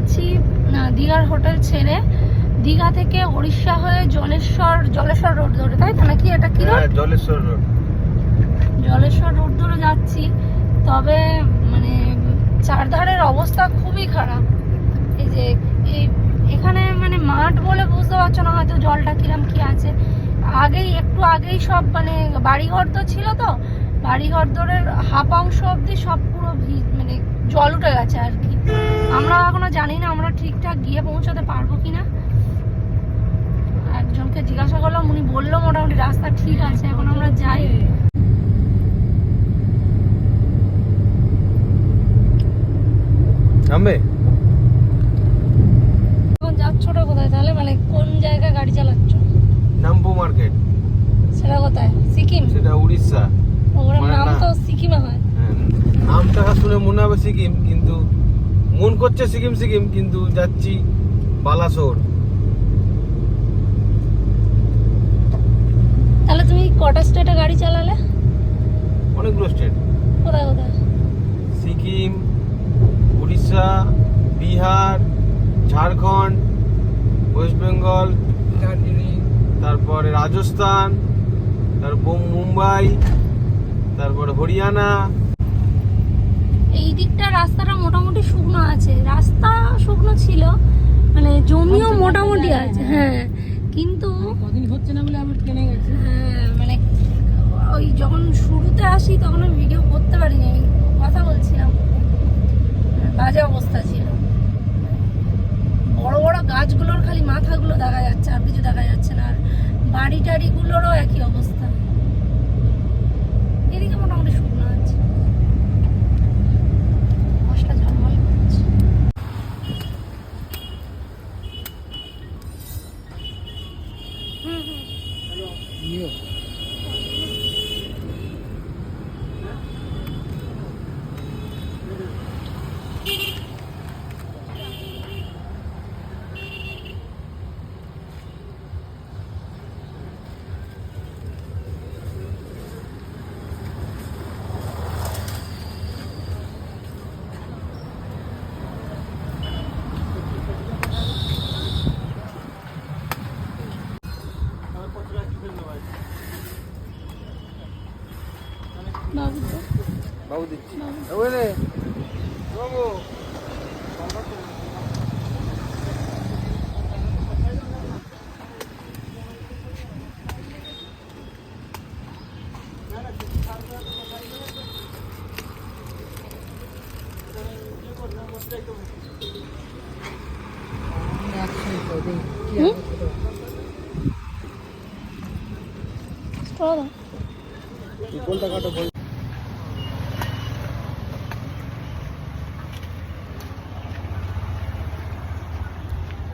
যাচ্ছি দীঘার হোটেল ছেড়ে, দীঘা থেকে উড়িষ্যা হয়ে জলেশ্বর রোড ধরে, তাই তো নাকি? এটা কি রোড? জলেশ্বর রোড ধরে যাচ্ছি। তবে মানে চারধারের অবস্থা খুবই খারাপ। এই যে এখানে মানে মাঠ বলে বুঝতে পারছো না হয়তো জলটা কিরম কি আছে। একটু আগেই সব মানে বাড়িঘর তো ছিল, তো বাড়িঘর দরের হাফ অংশ অব্দি সব পুরো মানে জল উঠে গেছে আর কি। আমরা এখনো জানি না আমরা ঠিকঠাক গিয়ে পৌঁছাতে পারবো কিনা। একজনকে জিজ্ঞাসা করলাম, উনি বললো মোটামুটি রাস্তা ঠিক আছে, এখন আমরা যাই। এখন যাচ্ছ কোথায় তাহলে, মানে কোন জায়গায় গাড়ি চালাচ্ছ? নামবো মার্কেট। সেটা কোথায়? সিকিম? সেটা উড়িষ্যা। ওর নাম তো সিকিমে হয়। নামটা শুনে মনে হবে সিকিম, কিন্তু মন করছে সিকিম, কিন্তু যাচ্ছি বালাসোর। তাহলে তুমি কটা স্টেটে গাড়ি চালালে? অনেকগুলো স্টেট। কোথায় কোথায়? সিকিম, উড়িষ্যা, বিহার, ঝাড়খণ্ড, ওয়েস্ট বেঙ্গল, তারপরে রাজস্থান, তারপর মুম্বাই, তারপরে হরিয়ানা। এই দিকটা রাস্তাটা মোটামুটি শুকনো আছে, রাস্তা শুকনো ছিল, মানে জমিও মোটামুটি আছে। হ্যাঁ, কিন্তু কদিন হচ্ছে না বলে আমার কেনে গেছে। হ্যাঁ মানে ওই যখন শুরুতে আসি তখন আমি ভিডিও করতে পারিনি, আমি কথা বলছিলাম, বাজে অবস্থা ছিল। বড় বড় গাছগুলোর খালি মাথাগুলো দেখা যাচ্ছে, আর কিছু দেখা যাচ্ছে না। আর বাড়ি টাড়িগুলোরও একই অবস্থা। এদিকে মোটামুটি শুকনো আছে, মশলা ঝলমল করছে। বাবু দিচ্ছি। ওরে বাবু কোনটা কাটো বল।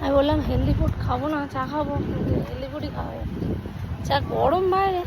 আমি বললাম হেলদি ফুড খাবো না, চা খাবো, হেলদি ফুডই খাওয়া যাচ্ছে। যা গরম বাইরে।